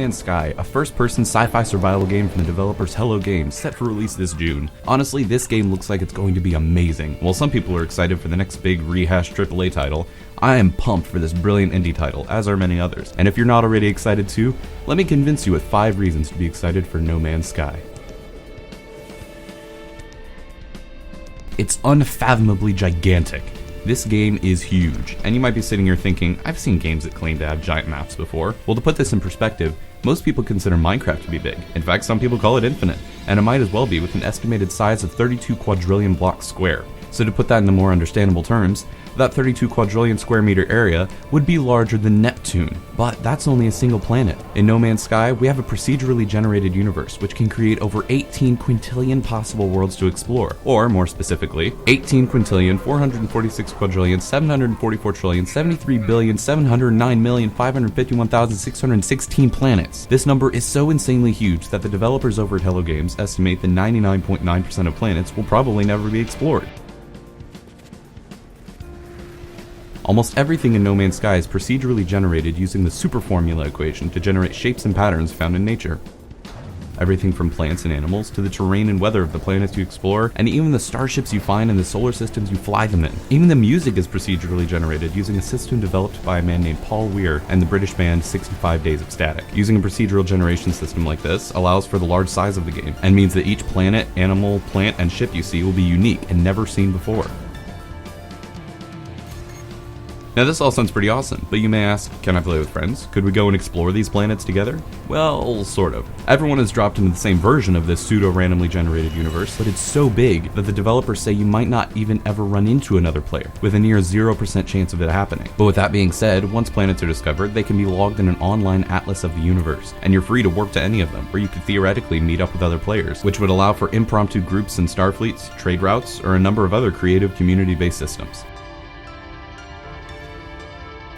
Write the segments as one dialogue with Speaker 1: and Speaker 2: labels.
Speaker 1: Man's Sky, a first-person sci-fi survival game from the developers Hello Games, set for release this June. Honestly, this game looks like it's going to be amazing. While some people are excited for the next big rehashed AAA title, I am pumped for this brilliant indie title, as are many others. And if you're not already excited too, let me convince you with 5 reasons to be excited for No Man's Sky. It's unfathomably gigantic. This game is huge, and you might be sitting here thinking, I've seen games that claim to have giant maps before. Well, to put this in perspective, most people consider Minecraft to be big. In fact, some people call it infinite, and it might as well be with an estimated size of 32 quadrillion blocks square. So to put that into more understandable terms, that 32 quadrillion square meter area would be larger than Neptune, but that's only a single planet. In No Man's Sky, we have a procedurally generated universe which can create over 18 quintillion possible worlds to explore, or more specifically, 18 quintillion 446 quadrillion 744 trillion 73 billion 709 million 551,616 planets. This number is so insanely huge that the developers over at Hello Games estimate that 99.9% of planets will probably never be explored. Almost everything in No Man's Sky is procedurally generated using the superformula equation to generate shapes and patterns found in nature. Everything from plants and animals to the terrain and weather of the planets you explore, and even the starships you find in the solar systems you fly them in. Even the music is procedurally generated using a system developed by a man named Paul Weir and the British band 65 Days of Static. Using a procedural generation system like this allows for the large size of the game, and means that each planet, animal, plant, and ship you see will be unique and never seen before. Now this all sounds pretty awesome, but you may ask, can I play with friends? Could we go and explore these planets together? Well, sort of. Everyone is dropped into the same version of this pseudo-randomly generated universe, but it's so big that the developers say you might not even ever run into another player, with a near 0% chance of it happening. But with that being said, once planets are discovered, they can be logged in an online atlas of the universe, and you're free to warp to any of them, where you could theoretically meet up with other players, which would allow for impromptu groups and starfleets, trade routes, or a number of other creative community-based systems.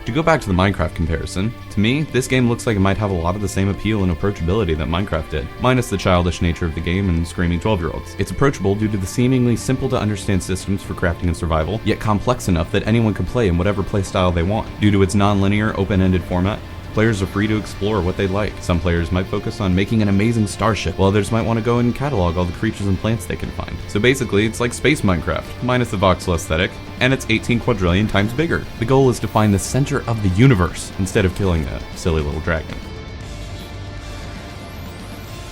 Speaker 1: To go back to the Minecraft comparison, to me, this game looks like it might have a lot of the same appeal and approachability that Minecraft did, minus the childish nature of the game and screaming 12-year-olds. It's approachable due to the seemingly simple to understand systems for crafting and survival, yet complex enough that anyone can play in whatever playstyle they want. Due to its non-linear, open-ended format, players are free to explore what they like. Some players might focus on making an amazing starship, while others might want to go and catalog all the creatures and plants they can find. So basically, it's like space Minecraft, minus the voxel aesthetic, and it's 18 quadrillion times bigger. The goal is to find the center of the universe, instead of killing a silly little dragon.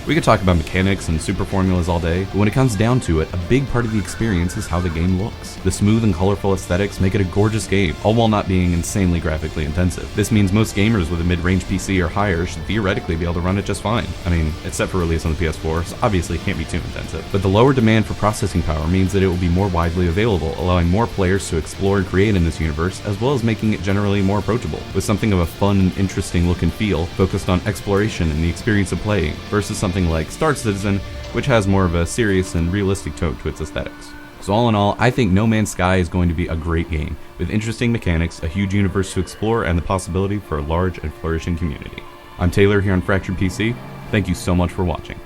Speaker 1: We could talk about mechanics and super formulas all day, but when it comes down to it, a big part of the experience is how the game looks. The smooth and colorful aesthetics make it a gorgeous game, all while not being insanely graphically intensive. This means most gamers with a mid-range PC or higher should theoretically be able to run it just fine. I mean, it's set for release on the PS4, so obviously it can't be too intensive. But the lower demand for processing power means that it will be more widely available, allowing more players to explore and create in this universe, as well as making it generally more approachable, with something of a fun and interesting look and feel focused on exploration and the experience of playing, versus something like Star Citizen, which has more of a serious and realistic tone to its aesthetics. So all in all, I think No Man's Sky is going to be a great game, with interesting mechanics, a huge universe to explore, and the possibility for a large and flourishing community. I'm Taylor here on Fractured PC. Thank you so much for watching.